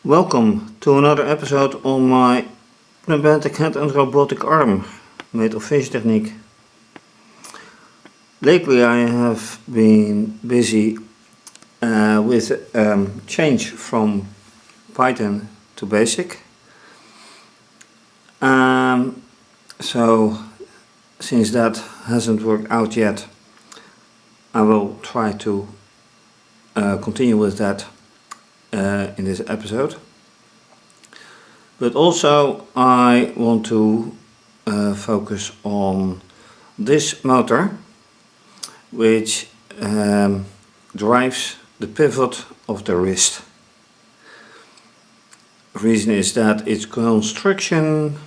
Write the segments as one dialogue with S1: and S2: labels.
S1: Welcome to another episode on my pneumatic hand and robotic arm made of fischertechnik. Lately I have been busy with change from Python to Basic. So since that hasn't worked out yet, I will try to continue with that in this episode. But also I want to focus on this motor, which drives the pivot of the wrist. The reason is that its construction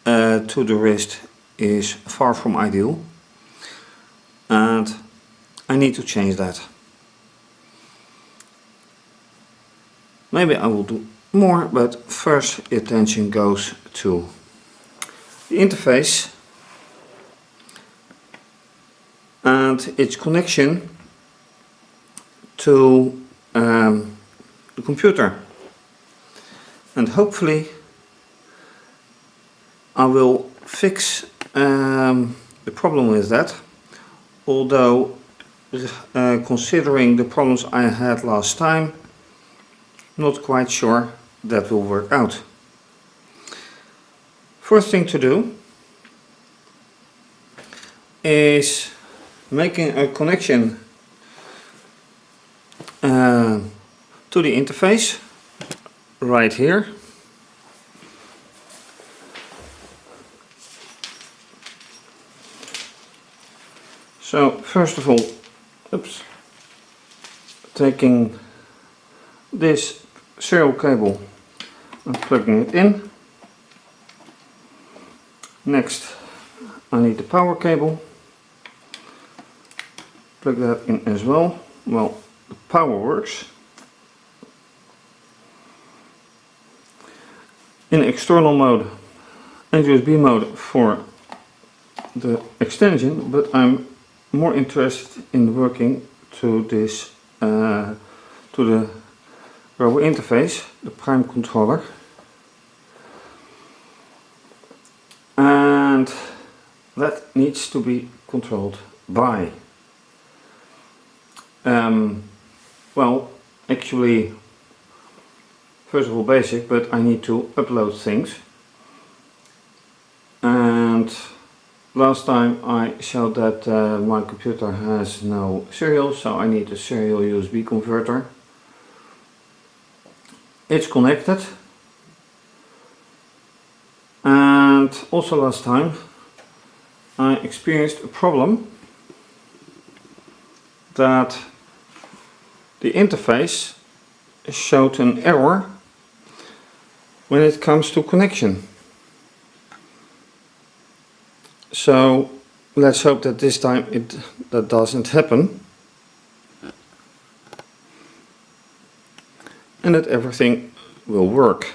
S1: to the wrist is far from ideal, and I need to change that. Maybe I will do more, but first attention goes to the interface and its connection to the computer. And hopefully I will fix the problem with that, although considering the problems I had last time, not quite sure that will work out. First thing to do is making a connection to the interface right here. So first of all, taking this serial cable and plugging it in. Next I need the power cable. Plug that in as well. Well, the power works. In external mode and USB mode for the extension, but I'm more interested in working to this to the robo interface, the prime controller, and that needs to be controlled by well, actually first of all Basic, but I need to upload things, and last time I showed that my computer has no serial, so I need a serial USB converter. It's connected, and also last time I experienced a problem that the interface showed an error when it comes to connection. So let's hope that this time that doesn't happen, and that everything will work.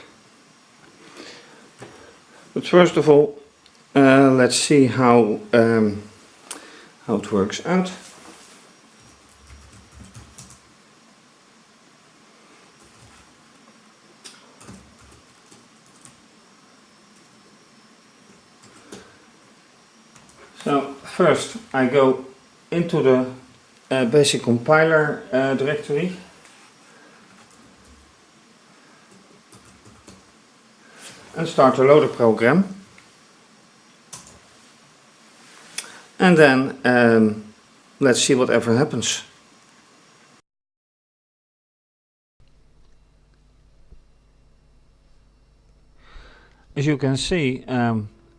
S1: But first of all, let's see how it works out. So first I go into the Basic compiler directory. And start the loader program, and then let's see whatever happens. As you can see,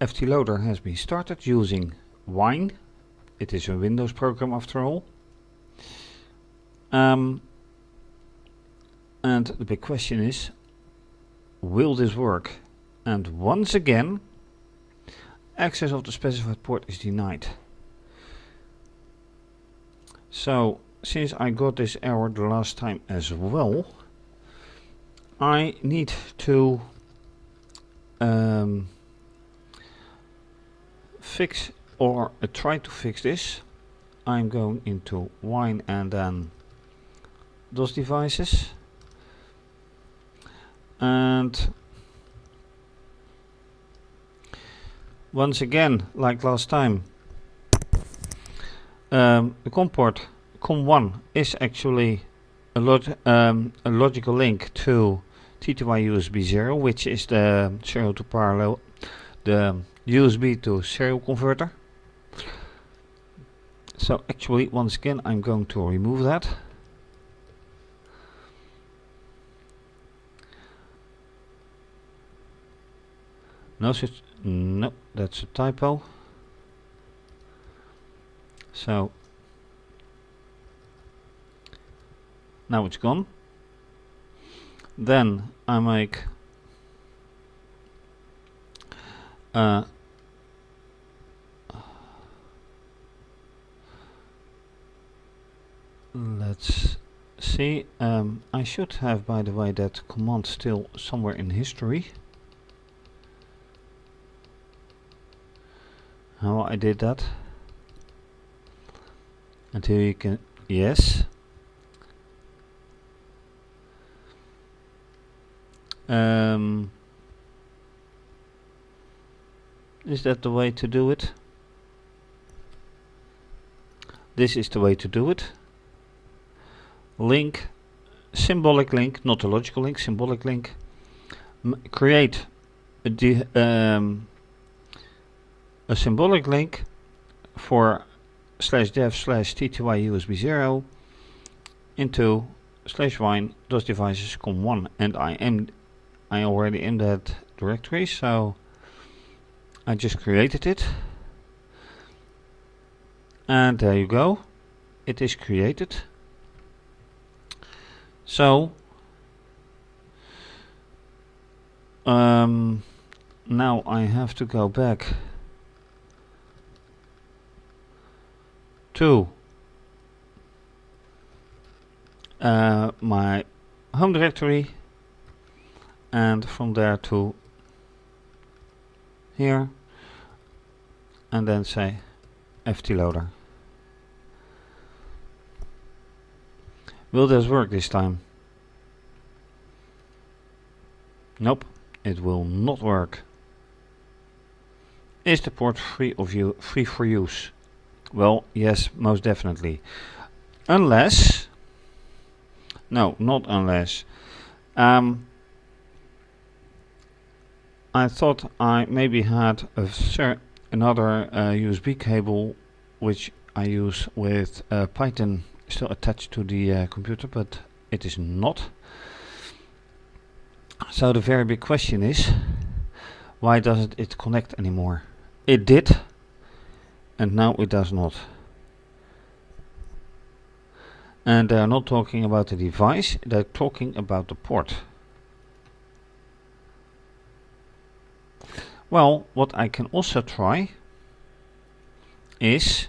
S1: FtUploader has been started using Wine. It is a Windows program after all. And the big question is, will this work? And once again, access of the specified port is denied. So, since I got this error the last time as well, I need to fix or try to fix this. I'm going into Wine and then DOS devices. And once again, like last time, the COM port COM1 is actually a logical link to TTY USB 0, which is the serial to parallel, the USB to serial converter. So actually, once again, I'm going to remove that. No, that's a typo. So now it's gone. Then I make let's see. I should have, by the way, that command still somewhere in history. How I did that. Until you can, yes. Is that the way to do it? This is the way to do it. Link, symbolic link, not a logical link, symbolic link. Create a symbolic link for /dev/TTY USB 0 into /wine DOS devices COM1, and I already in that directory, so I just created it, and there you go, it is created. So now I have to go back to my home directory, and from there to here, and then say FtLoader. Will this work this time? Nope, it will not work. Is the port free for use? Well, yes, most definitely. Unless, no, not unless. I thought I maybe had another USB cable which I use with Python still attached to the computer, but it is not. So the very big question is, why doesn't it connect anymore? It did, and now it does not. And they are not talking about the device, they're talking about the port. Well, what I can also try is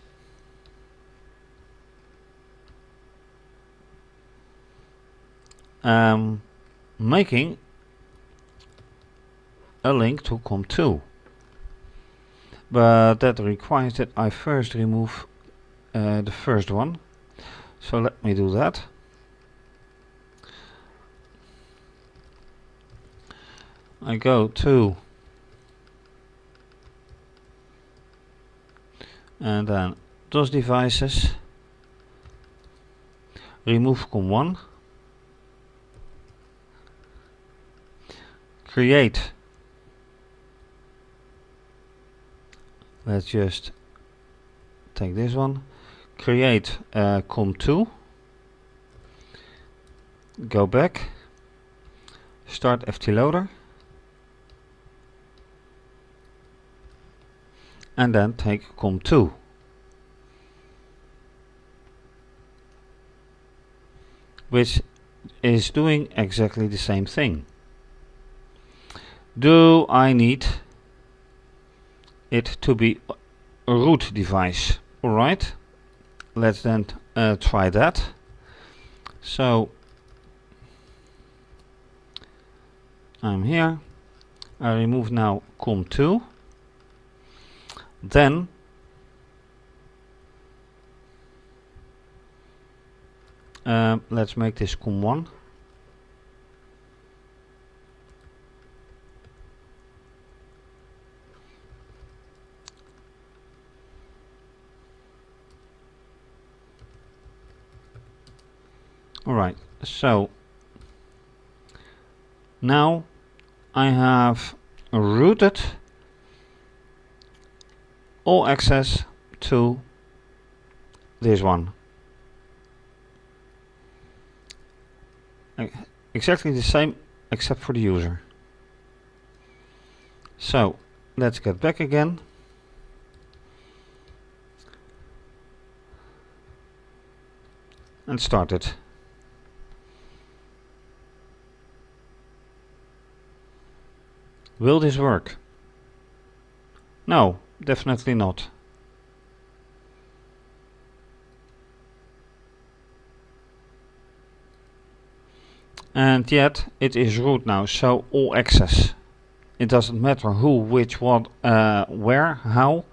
S1: making a link to COM2, but that requires that I first remove the first one, so let me do that. I go to and then DOS devices, remove COM1, create, let's just take this one, create COM2, go back, start FtLoader, and then take COM2. Which is doing exactly the same thing. Do I need it to be a root device? Alright, let's then try that. So I'm here, I remove now COM2, then let's make this COM1, Alright, so now I have routed all access to this one. Exactly the same except for the user. So let's get back again. And start it. Will this work? No, definitely not. And yet it is root now, so all access. It doesn't matter who, which, what, where, how.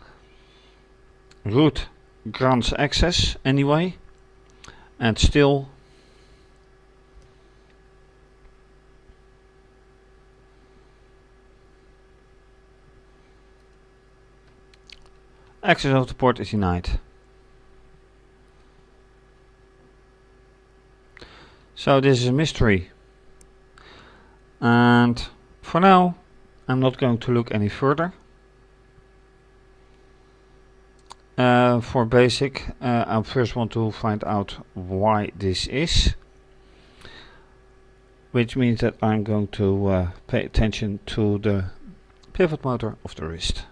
S1: Root grants access anyway, and still access of the port is denied. So this is a mystery, and for now I'm not going to look any further. For basic, I first want to find out why this is, which means that I'm going to pay attention to the pivot motor of the wrist.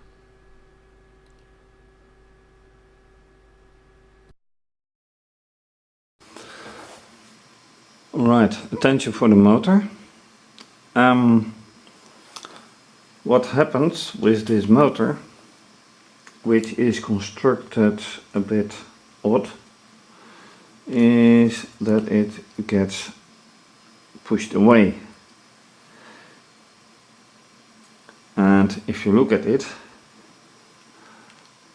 S1: Right, attention for the motor. What happens with this motor, which is constructed a bit odd, is that it gets pushed away. And if you look at it,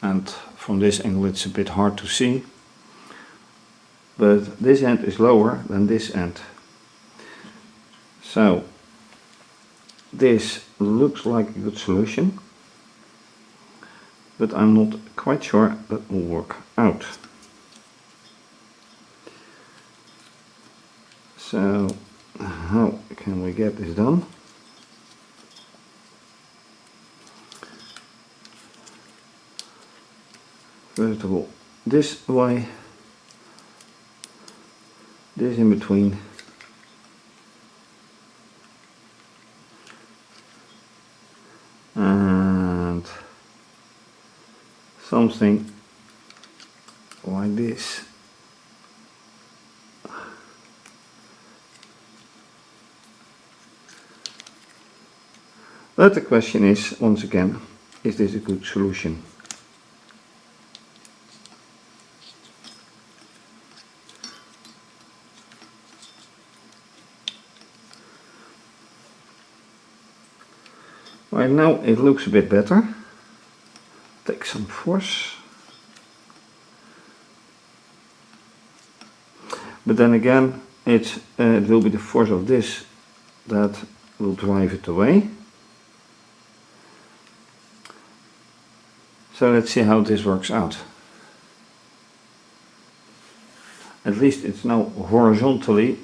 S1: and from this angle it's a bit hard to see, but this end is lower than this end. So this looks like a good solution, but I'm not quite sure that will work out. So how can we get this done? First of all, this way, this in between, and something like this. But the question is, once again, is this a good solution? Right now it looks a bit better. Take some force. But then again, it will be the force of this that will drive it away. So let's see how this works out. At least it's now horizontally,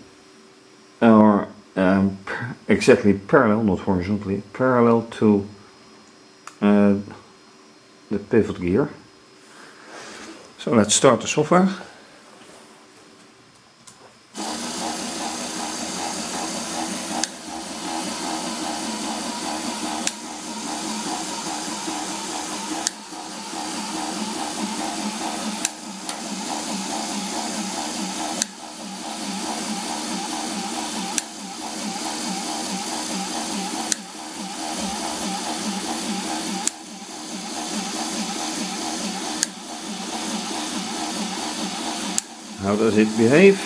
S1: or exactly parallel, not horizontally, parallel to the pivot gear. So let's start the software. How does it behave?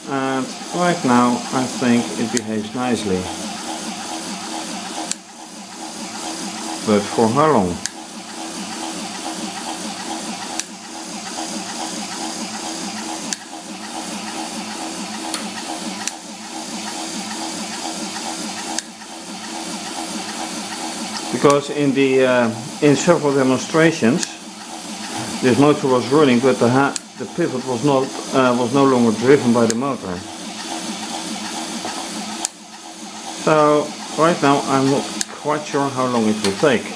S1: And right now I think it behaves nicely. But for how long? because in several demonstrations this motor was running, but the pivot was no longer driven by the motor. So right now I'm not quite sure how long it will take.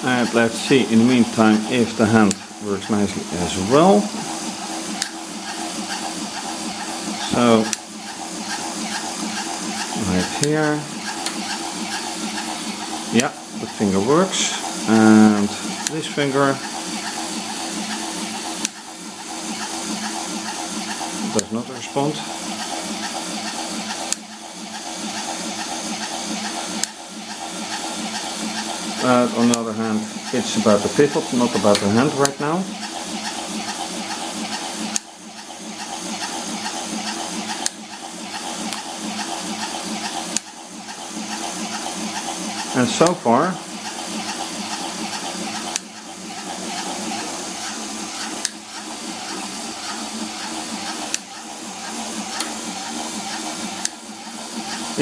S1: And let's see in the meantime if the hand works nicely as well. So right here, yeah, the finger works, and this finger does not respond. On the other hand, it's about the pivot, not about the hand right now. And so far,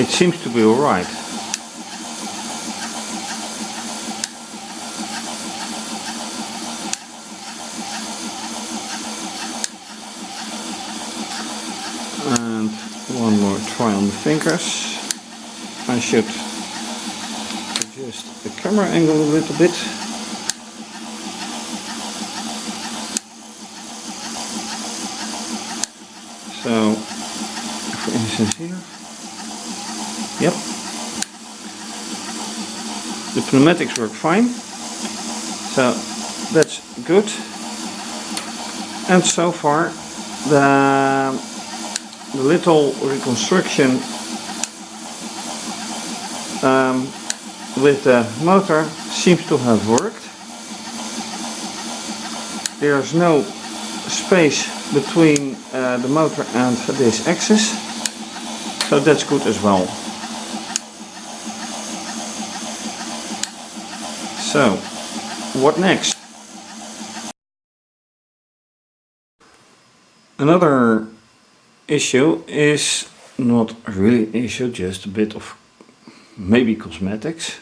S1: it seems to be alright. And one more try on the fingers. I should adjust the camera angle a little bit. So, for instance here. Yep. The pneumatics work fine. So, that's good. And so far, the little reconstruction with the motor seems to have worked. There's no space between the motor and this axis, so that's good as well. So, what next? Another issue is not really an issue, just a bit of maybe cosmetics,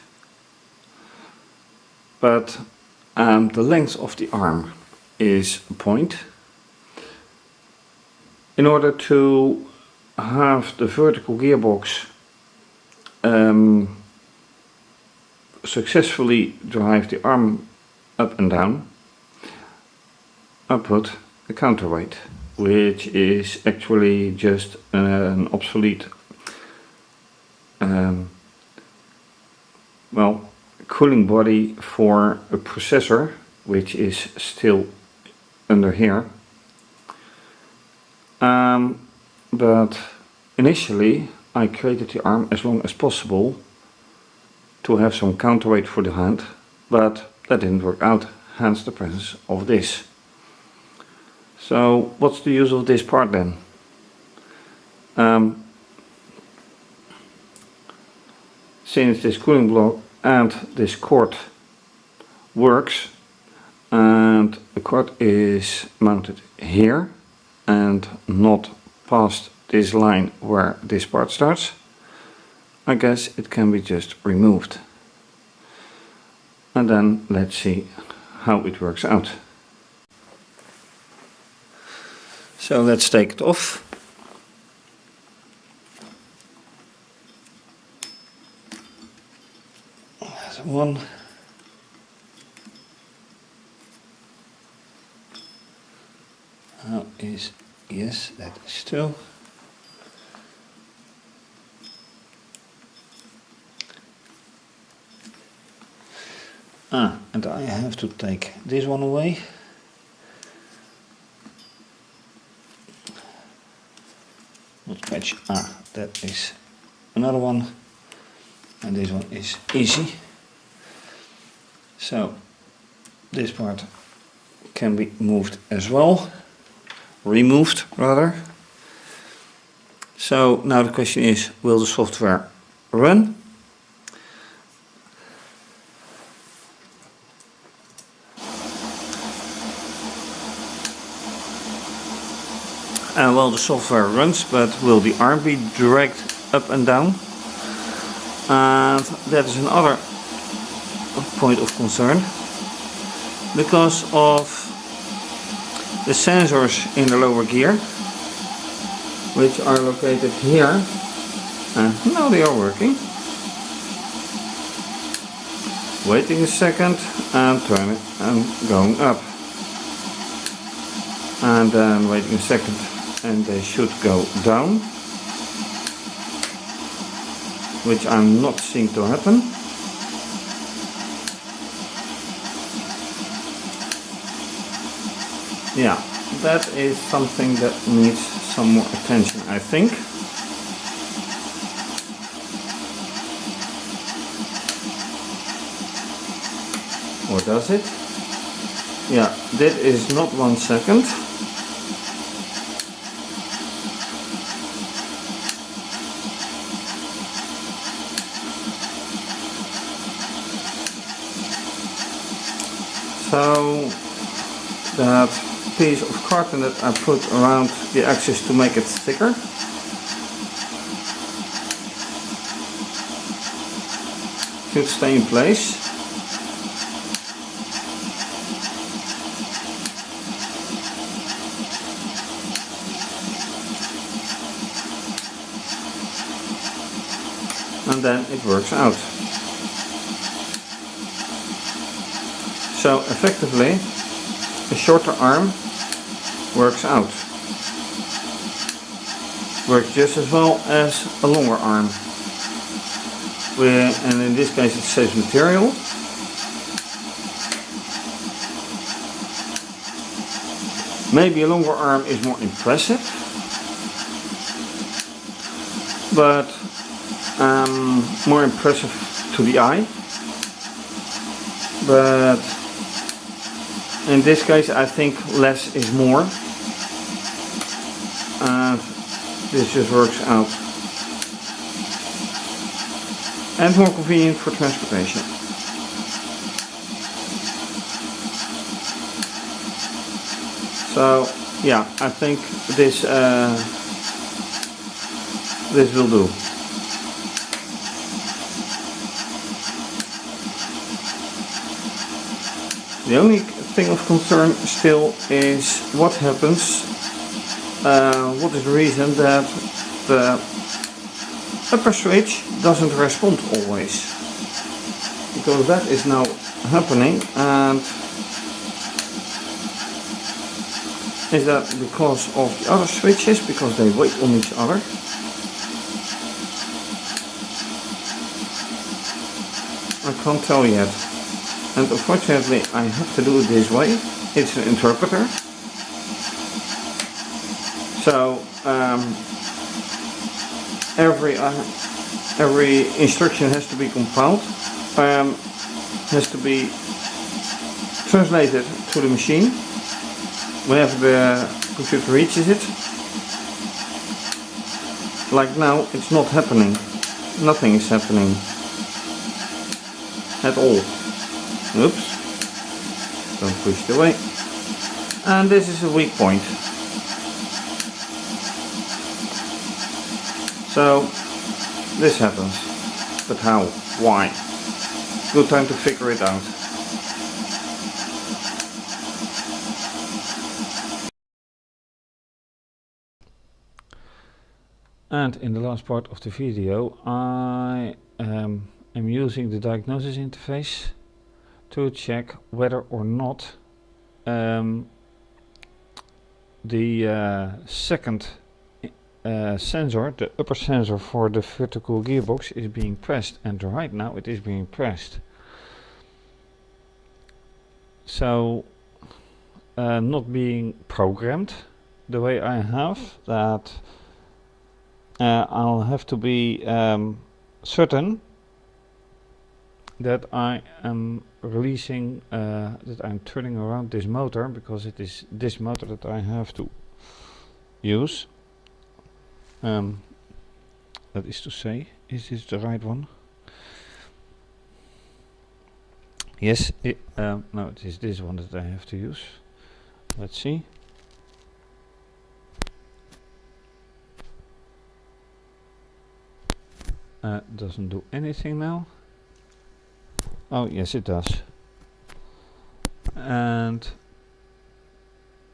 S1: but the length of the arm is a point. In order to have the vertical gearbox successfully drive the arm up and down, I put a counterweight, which is actually just an obsolete cooling body for a processor, which is still under here. But initially I created the arm as long as possible to have some counterweight for the hand, but that didn't work out, hence the presence of this. So what's the use of this part then? Since this cooling block and this cord works, and the cord is mounted here and not past this line where this part starts, I guess it can be just removed. And then let's see how it works out. So let's take it off. There's one. How is, yes, that is two. And I have to take this one away. Not patch. That is another one, and this one is easy. So this part can be moved as well, removed rather. So now the question is, will the software run? Well, the software runs, but will the arm be dragged up and down? And that is another point of concern, because of the sensors in the lower gear, which are located here, and now they are working. Waiting a second and turn it and going up, and then waiting a second and they should go down, which I'm not seeing to happen. Yeah, that is something that needs some more attention, I think. Or does it? Yeah, that is not 1 second. So that piece of carton that I put around the axis to make it thicker should stay in place. And then it works out. So effectively a shorter arm works out. Works just as well as a longer arm. And in this case it saves material. Maybe a longer arm is more impressive, but more impressive to the eye. But in this case I think less is more, and this just works out. And more convenient for transportation. So yeah, I think this this will do. The only thing of concern still is what happens, what is the reason that the upper switch doesn't respond always, because that is now happening. And is that because of the other switches, because they wait on each other? I can't tell yet, and unfortunately I have to do it this way. It's an interpreter, so every instruction has to be compiled, has to be translated to the machine whenever the computer reaches it. Like now, it's not happening. Nothing is happening at all. Oops, don't push it away. And this is a weak point. So this happens, but how? Why? Good time to figure it out. And in the last part of the video I am using the diagnosis interface to check whether or not the second sensor, the upper sensor for the vertical gearbox, is being pressed, and right now it is being pressed. So not being programmed the way I have, that I'll have to be certain that I am releasing, that I'm turning around this motor, because it is this motor that I have to use. That is to say, is this the right one? Yes, no, it is this one that I have to use. Let's see. doesn't do anything now. Oh yes, it does. And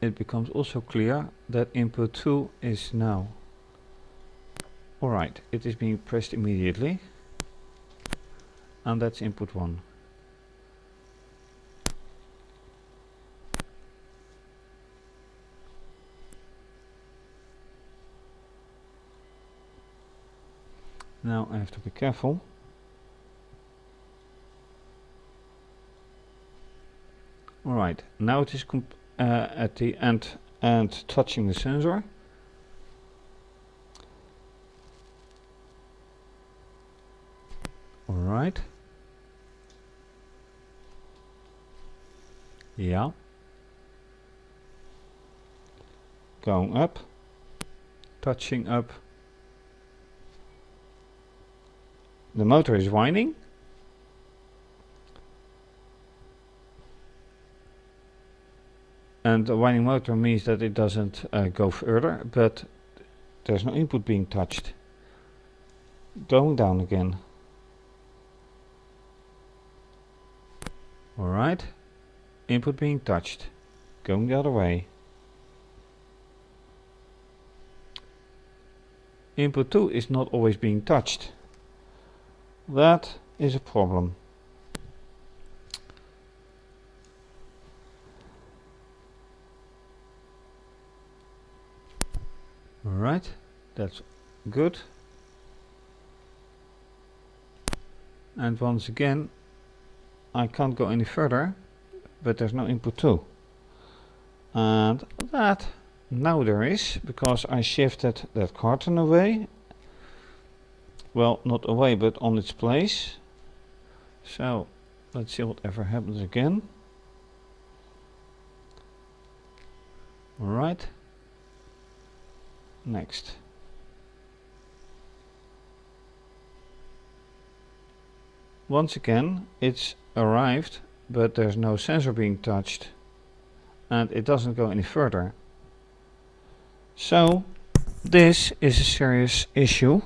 S1: it becomes also clear that input 2 is now. Alright, it is being pressed immediately. And that's input 1. Now I have to be careful. Alright, now it is at the end and touching the sensor. Alright. Yeah. Going up. Touching up. The motor is whining. And a whining motor means that it doesn't go further, but there's no input being touched. Going down again. Alright. Input being touched. Going the other way. Input 2 is not always being touched. That is a problem. Alright, that's good. And once again, I can't go any further, but there's no input 2. And that now there is, because I shifted that carton away. Well, not away, but on its place. So let's see whatever happens again. Alright. Next. Once again, it's arrived, but there's no sensor being touched. And it doesn't go any further. So this is a serious issue.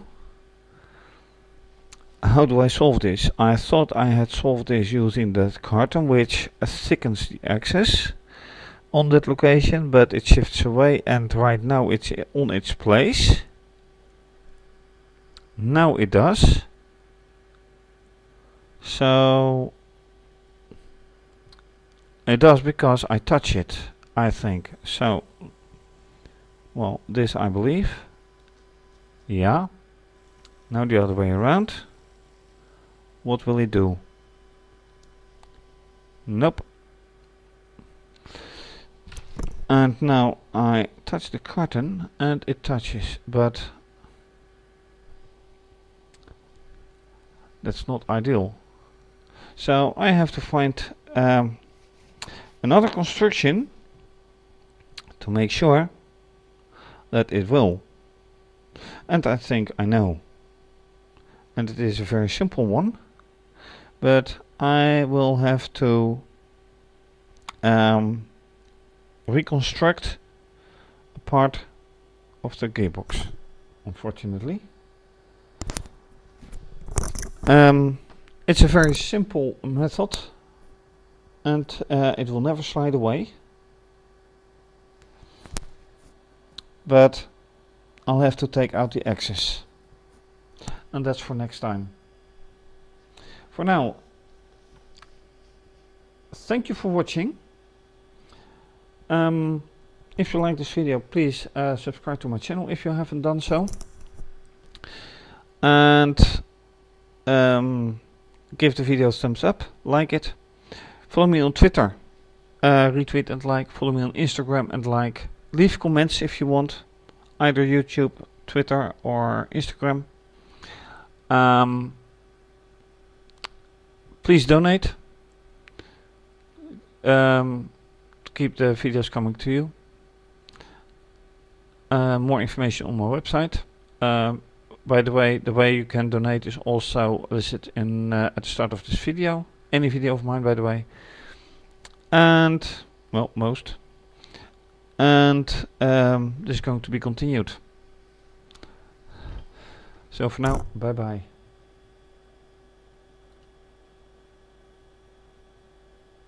S1: How do I solve this? I thought I had solved this using that carton, which thickens the axis on that location, but it shifts away, and right now it's on its place. Now it does. So it does because I touch it, I think. So, well, this I believe. Yeah. Now the other way around. What will it do? Nope. And now I touch the carton and it touches, but that's not ideal. So I have to find another construction to make sure that it will. And I think I know. And it is a very simple one. But I will have to reconstruct a part of the gearbox, unfortunately. It's a very simple method, and it will never slide away. But I'll have to take out the axis, and that's for next time. For now, thank you for watching. If you like this video, please subscribe to my channel if you haven't done so. And give the video a thumbs up, like it. Follow me on Twitter, retweet and like. Follow me on Instagram and like. Leave comments if you want, either YouTube, Twitter or Instagram. Please donate to keep the videos coming to you. More information on my website. By the way you can donate is also listed in at the start of this video. Any video of mine, by the way. And, well, most. And this is going to be continued. So for now, bye bye.